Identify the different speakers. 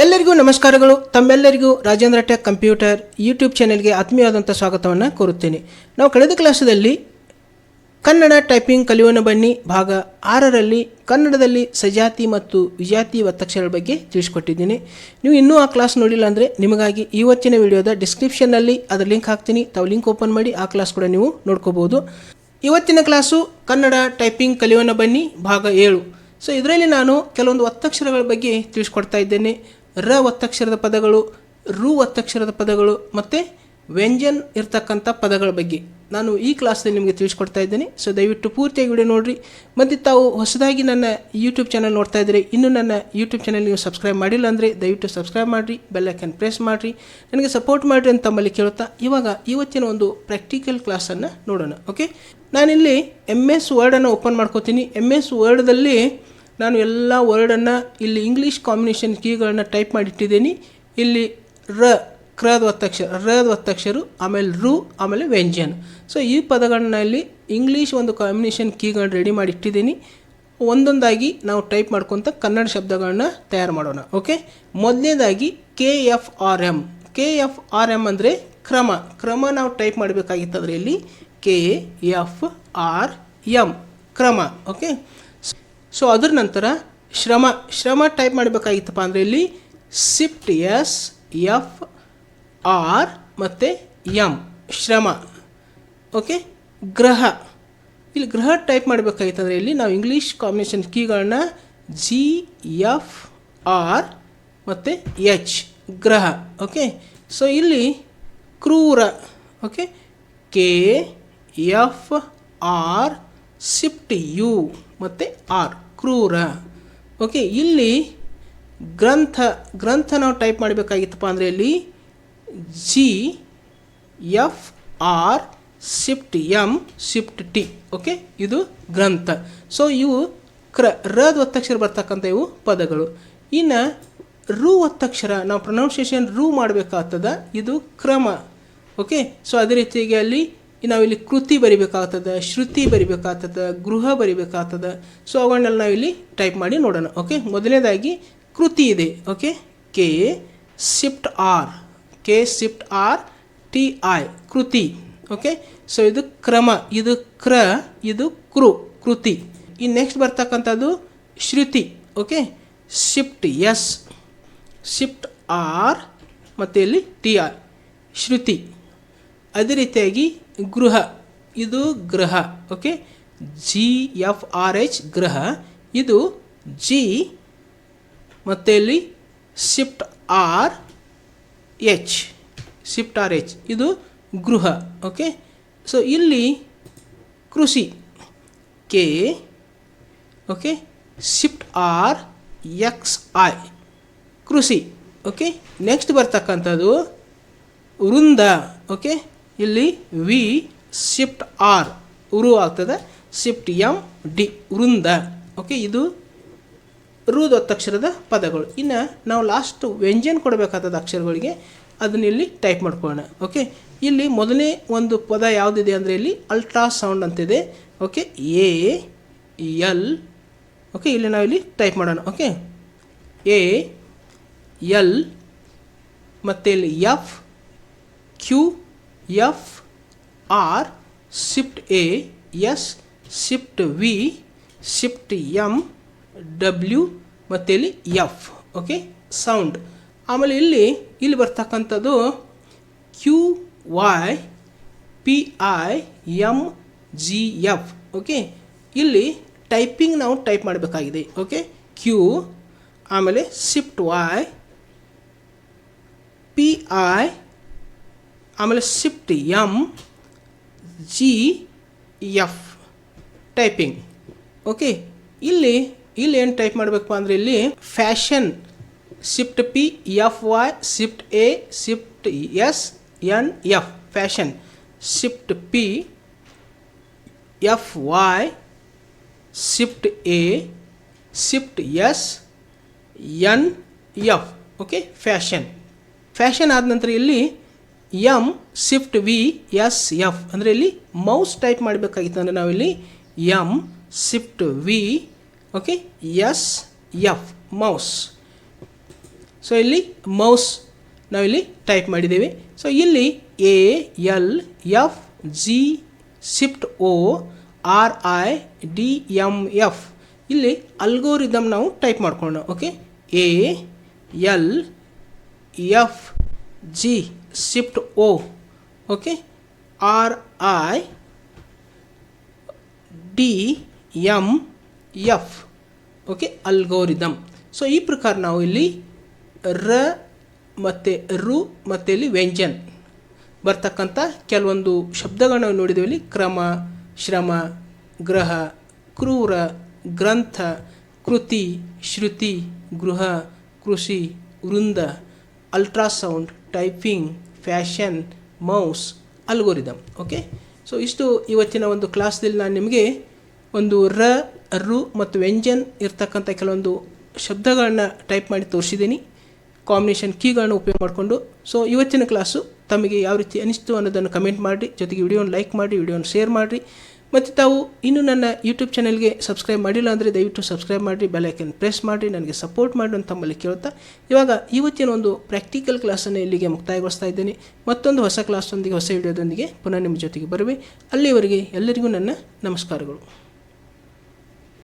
Speaker 1: ಎಲ್ಲರಿಗೂ ನಮಸ್ಕಾರಗಳು. ತಮ್ಮೆಲ್ಲರಿಗೂ ರಾಜೇಂದ್ರ ಟೆಕ್ ಕಂಪ್ಯೂಟರ್ ಯೂಟ್ಯೂಬ್ ಚಾನೆಲ್ಗೆ ಆತ್ಮೀಯವಾದಂಥ ಸ್ವಾಗತವನ್ನು ಕೋರುತ್ತೇನೆ. ನಾವು ಕಳೆದ ಕ್ಲಾಸಲ್ಲಿ ಕನ್ನಡ ಟೈಪಿಂಗ್ ಕಲಿಯೋಣ ಬನ್ನಿ ಭಾಗ 6ರಲ್ಲಿ ಕನ್ನಡದಲ್ಲಿ ಸಜಾತಿ ಮತ್ತು ವಿಜಾತಿ ಒತ್ತಕ್ಷರಗಳ ಬಗ್ಗೆ ತಿಳಿಸ್ಕೊಟ್ಟಿದ್ದೀನಿ. ನೀವು ಇನ್ನೂ ಆ ಕ್ಲಾಸ್ ನೋಡಿಲ್ಲ ಅಂದರೆ ನಿಮಗಾಗಿ ಇವತ್ತಿನ ವಿಡಿಯೋದ ಡಿಸ್ಕ್ರಿಪ್ಷನ್ನಲ್ಲಿ ಅದರ ಲಿಂಕ್ ಹಾಕ್ತೀನಿ. ತಾವು ಲಿಂಕ್ ಓಪನ್ ಮಾಡಿ ಆ ಕ್ಲಾಸ್ ಕೂಡ ನೀವು ನೋಡ್ಕೋಬೋದು. ಇವತ್ತಿನ ಕ್ಲಾಸು ಕನ್ನಡ ಟೈಪಿಂಗ್ ಕಲಿಯೋಣ ಬನ್ನಿ ಭಾಗ 7. ಸೊ ಇದರಲ್ಲಿ ನಾನು ಕೆಲವೊಂದು ಒತ್ತಕ್ಷರಗಳ ಬಗ್ಗೆ ತಿಳಿಸ್ಕೊಡ್ತಾ ಇದ್ದೇನೆ. ರ ಒತ್ತಕ್ಷರದ ಪದಗಳು, ರು ಒತ್ತಕ್ಷರದ ಪದಗಳು ಮತ್ತು ವ್ಯಂಜನ್ ಇರ್ತಕ್ಕಂಥ ಪದಗಳ ಬಗ್ಗೆ ನಾನು ಈ ಕ್ಲಾಸಲ್ಲಿ ನಿಮಗೆ ತಿಳಿಸ್ಕೊಡ್ತಾ ಇದ್ದೇನೆ. ಸೊ ದಯವಿಟ್ಟು ಪೂರ್ತಿಯಾಗಿ ವಿಡಿಯೋ ನೋಡಿರಿ. ಮತ್ತು ತಾವು ಹೊಸದಾಗಿ ನನ್ನ ಯೂಟ್ಯೂಬ್ ಚಾನಲ್ ನೋಡ್ತಾ ಇದ್ದರೆ ಇನ್ನೂ ನನ್ನ ಯೂಟ್ಯೂಬ್ ಚಾನಲ್ ನೀವು ಸಬ್ಸ್ಕ್ರೈಬ್ ಮಾಡಿಲ್ಲ ಅಂದರೆ ದಯವಿಟ್ಟು ಸಬ್ಸ್ಕ್ರೈಬ್ ಮಾಡಿರಿ, ಬೆಲ್ ಐಕನ್ ಪ್ರೆಸ್ ಮಾಡಿರಿ, ನನಗೆ ಸಪೋರ್ಟ್ ಮಾಡಿರಿ ಅಂತ ತಮ್ಮಲ್ಲಿ ಕೇಳುತ್ತಾ ಇವಾಗ ಇವತ್ತಿನ ಒಂದು ಪ್ರಾಕ್ಟಿಕಲ್ ಕ್ಲಾಸನ್ನು ನೋಡೋಣ. ಓಕೆ, ನಾನಿಲ್ಲಿ MS ವರ್ಡನ್ನು ಓಪನ್ ಮಾಡ್ಕೋತೀನಿ. MS ವರ್ಡ್ದಲ್ಲಿ ನಾನು ಎಲ್ಲ ವರ್ಡನ್ನು ಇಲ್ಲಿ ಇಂಗ್ಲೀಷ್ ಕಾಂಬಿನೇಷನ್ ಕೀಗಳನ್ನು ಟೈಪ್ ಮಾಡಿಟ್ಟಿದ್ದೀನಿ. ಇಲ್ಲಿ ಕ್ರದ ಒತ್ತಕ್ಷರ, ಆಮೇಲೆ ರು, ಆಮೇಲೆ ವ್ಯಂಜನ್. ಸೊ ಈ ಪದಗಳನ್ನ ಇಲ್ಲಿ ಇಂಗ್ಲೀಷ್ ಒಂದು ಕಾಂಬಿನೇಷನ್ ಕೀಗಳನ್ನ ರೆಡಿ ಮಾಡಿ ಇಟ್ಟಿದ್ದೀನಿ. ಒಂದೊಂದಾಗಿ ನಾವು ಟೈಪ್ ಮಾಡ್ಕೊತ ಕನ್ನಡ ಶಬ್ದಗಳನ್ನ ತಯಾರು ಮಾಡೋಣ. ಓಕೆ, ಮೊದಲನೇದಾಗಿ KFRM. KFRM ಅಂದರೆ ಕ್ರಮ ನಾವು ಟೈಪ್ ಮಾಡಬೇಕಾಗಿತ್ತು. ಅದರಲ್ಲಿ KFRM ಕ್ರಮ. ಓಕೆ, ಸೊ ಅದರ ನಂತರ ಶ್ರಮ ಟೈಪ್ ಮಾಡಬೇಕಾಗಿತ್ತಪ್ಪ ಅಂದರೆ ಇಲ್ಲಿ SHIFT SFR ಮತ್ತು M ಶ್ರಮ. ಓಕೆ, ಇಲ್ಲಿ ಗ್ರಹ ಟೈಪ್ ಮಾಡಬೇಕಾಗಿತ್ತು. ಅಂದರೆ ಇಲ್ಲಿ ನಾವು ಇಂಗ್ಲೀಷ್ ಕಾಂಬಿನೇಷನ್ ಕೀಗಳನ್ನ GFR ಮತ್ತು H ಗ್ರಹ. ಓಕೆ, ಸೊ ಇಲ್ಲಿ ಕ್ರೂರ. ಓಕೆ, KFR SHIFT U ಮತ್ತು R ಕ್ರೂರ. ಓಕೆ, ಇಲ್ಲಿ ಗ್ರಂಥ ನಾವು ಟೈಪ್ ಮಾಡಬೇಕಾಗಿತ್ತಪ್ಪ ಅಂದರೆ ಇಲ್ಲಿ GFR SHIFT M SHIFT T. Okay, ಇದು ಗ್ರಂಥ. ಸೊ ಇವು ರದ ಒತ್ತಕ್ಷರ ಬರ್ತಕ್ಕಂಥ ಇವು ಪದಗಳು. ಇನ್ನು ರು ಒತ್ತಕ್ಷರ ನಾವು ಪ್ರೊನೌನ್ಸಿಯೇಷನ್ ರು ಮಾಡಬೇಕಾಗ್ತದ, ಇದು ಕ್ರಮ. ಓಕೆ, ಸೊ ಅದೇ ರೀತಿಯಾಗಿ ಅಲ್ಲಿ ನಾವಿಲ್ಲಿ ಕೃತಿ ಬರಿಬೇಕಾಗ್ತದೆ, ಶ್ರುತಿ ಬರಿಬೇಕಾಗ್ತದೆ, ಗೃಹ ಬರಿಬೇಕಾಗ್ತದೆ. ಸೊ ಅವುಗಳನ್ನೆಲ್ಲ ನಾವಿಲ್ಲಿ ಟೈಪ್ ಮಾಡಿ ನೋಡೋಣ. ಓಕೆ, ಮೊದಲನೇದಾಗಿ ಕೃತಿ ಇದೆ. ಓಕೆ, KSHIFT R TI ಕೃತಿ. ಓಕೆ, ಸೊ ಇದು ಕ್ರಮ, ಇದು ಇದು ಕೃತಿ. ಈ ನೆಕ್ಸ್ಟ್ ಬರ್ತಕ್ಕಂಥದ್ದು ಶ್ರುತಿ. ಓಕೆ, SHIFT R ಮತ್ತು ಇಲ್ಲಿ TI ಶ್ರುತಿ. ಅದೇ ರೀತಿಯಾಗಿ ಗೃಹ, ಇದು ಗ್ರಹ. ಓಕೆ, GFRH ಗ್ರಹ, ಇದು G ಮತ್ತು ಇಲ್ಲಿ SHIFT RH ಇದು ಗೃಹ. ಓಕೆ, ಸೊ ಇಲ್ಲಿ ಕೃಷಿ ಓಕೆ, SHIFT RXI ಕೃಷಿ. ಓಕೆ, ನೆಕ್ಸ್ಟ್ ಬರ್ತಕ್ಕಂಥದ್ದು ವೃಂದ. ಓಕೆ, ಇಲ್ಲಿ SHIFT R ಉರು ಆಗ್ತದೆ, SHIFT MD ವೃಂದ. ಓಕೆ, ಇದು ರುದ ಒತ್ತಕ್ಷರದ ಪದಗಳು. ಇನ್ನು ನಾವು ಲಾಸ್ಟ್ ವ್ಯಂಜನ್ ಕೊಡಬೇಕಾದ ಅಕ್ಷರಗಳಿಗೆ ಅದನ್ನ ಇಲ್ಲಿ ಟೈಪ್ ಮಾಡ್ಕೊಳ್ಳೋಣ. ಓಕೆ, ಇಲ್ಲಿ ಮೊದಲನೇ ಒಂದು ಪದ ಯಾವುದಿದೆ ಅಂದರೆ ಇಲ್ಲಿ ಅಲ್ಟ್ರಾಸೌಂಡ್ ಅಂತಿದೆ. Okay, AL. ಓಕೆ, ಇಲ್ಲಿ ನಾವು ಇಲ್ಲಿ ಟೈಪ್ ಮಾಡೋಣ. ಓಕೆ, AL ಮತ್ತು ಇಲ್ಲಿ FQFR SHIFT A S SHIFT V SHIFT M W ಮತ್ತು ಇಲ್ಲಿ F. Okay, sound. ಆಮೇಲೆ ಇಲ್ಲಿ ಬರ್ತಕ್ಕಂಥದ್ದು QYPIMGF. ಓಕೆ, ಇಲ್ಲಿ ಟೈಪಿಂಗ್ ನಾವು ಟೈಪ್ ಮಾಡಬೇಕಾಗಿದೆ. ಓಕೆ, Q ಆಮೇಲೆ SHIFT Y PI ಆಮೇಲೆ SHIFT MGF ಟೈಪಿಂಗ್. ಓಕೆ, ಇಲ್ಲಿ ಏನು ಟೈಪ್ ಮಾಡಬೇಕಪ್ಪ ಅಂದರೆ ಇಲ್ಲಿ fashion SHIFT P FY SHIFT A SHIFT S NF fashion, SHIFT P FY SHIFT A SHIFT S NF. Okay, fashion ಆದ ನಂತರ ಇಲ್ಲಿ M SHIFT V S F ಅಂದರೆ ಇಲ್ಲಿ ಮೌಸ್ ಟೈಪ್ ಮಾಡಬೇಕಾಗಿತ್ತು. ಅಂದರೆ ನಾವಿಲ್ಲಿ M SHIFT V. Okay, S F mouse. So ಇಲ್ಲಿ mouse ನಾವಿಲ್ಲಿ ಟೈಪ್ ಮಾಡಿದ್ದೇವೆ. ಸೊ ಇಲ್ಲಿ ALFG ಶಿಫ್ಟ್ O RIDMF ಇಲ್ಲಿ ಅಲ್ಗೋರಿದಮ್ ನಾವು ಟೈಪ್ ಮಾಡ್ಕೊಳ್ಳೋಣ. Okay, ALFG shift O okay RIDMF okay algorithm. So ಈ ಪ್ರಕಾರ ನಾವು ಇಲ್ಲಿ ರ ಮತ್ತು ರು ಮತ್ತು ಇಲ್ಲಿ ವ್ಯಂಜನ್ ಬರ್ತಕ್ಕಂಥ ಕೆಲವೊಂದು ಶಬ್ದಗಳನ್ನ ನಾವು ನೋಡಿದ್ದೇವೆ. ಇಲ್ಲಿ ಕ್ರಮ, ಶ್ರಮ, ಗ್ರಹ, ಕ್ರೂರ, ಗ್ರಂಥ, ಕೃತಿ, ಶ್ರುತಿ, ಗೃಹ, ಕೃಷಿ, ವೃಂದ, ultrasound, typing, fashion, mouse, algorithm. Okay, so ಇಷ್ಟು ಇವತ್ತಿನ ಒಂದು ಕ್ಲಾಸ್ದಲ್ಲಿ ನಾನು ನಿಮಗೆ ಒಂದು ರು ಮತ್ತು ವ್ಯಂಜನ್ ಇರ್ತಕ್ಕಂಥ ಕೆಲವೊಂದು ಶಬ್ದಗಳನ್ನ ಟೈಪ್ ಮಾಡಿ ತೋರಿಸಿದ್ದೀನಿ, ಕಾಂಬಿನೇಷನ್ ಕೀಗಳನ್ನು ಉಪಯೋಗ ಮಾಡಿಕೊಂಡು. ಸೊ ಇವತ್ತಿನ ಕ್ಲಾಸು ತಮಗೆ ಯಾವ ರೀತಿ ಅನಿಸ್ತು ಅನ್ನೋದನ್ನು ಕಮೆಂಟ್ ಮಾಡಿರಿ, ಜೊತೆಗೆ ವಿಡಿಯೋನ ಲೈಕ್ ಮಾಡಿ, ವಿಡಿಯೋನ ಶೇರ್ ಮಾಡಿರಿ. ಮತ್ತು ತಾವು ಇನ್ನೂ ನನ್ನ ಯೂಟ್ಯೂಬ್ ಚಾನಲ್ಗೆ ಸಬ್ಸ್ಕ್ರೈಬ್ ಮಾಡಿಲ್ಲ ಅಂದರೆ ದಯವಿಟ್ಟು ಸಬ್ಸ್ಕ್ರೈಬ್ ಮಾಡಿರಿ, ಬೆಲ್ ಐಕನ್ ಪ್ರೆಸ್ ಮಾಡಿರಿ, ನನಗೆ ಸಪೋರ್ಟ್ ಮಾಡಿ ಅಂತ ತಮ್ಮಲ್ಲಿ ಕೇಳ್ತಾ ಇವಾಗ ಇವತ್ತಿನ ಒಂದು ಪ್ರಾಕ್ಟಿಕಲ್ ಕ್ಲಾಸನ್ನು ಇಲ್ಲಿಗೆ ಮುಕ್ತಾಯಗೊಳಿಸ್ತಾ ಇದ್ದೇನೆ. ಮತ್ತೊಂದು ಹೊಸ ಕ್ಲಾಸೊಂದಿಗೆ, ಹೊಸ ವಿಡಿಯೋದೊಂದಿಗೆ ಪುನಃ ನಿಮ್ಮ ಜೊತೆಗೆ ಬರುವೆ. ಅಲ್ಲಿವರೆಗೆ ಎಲ್ಲರಿಗೂ ನನ್ನ ನಮಸ್ಕಾರಗಳು.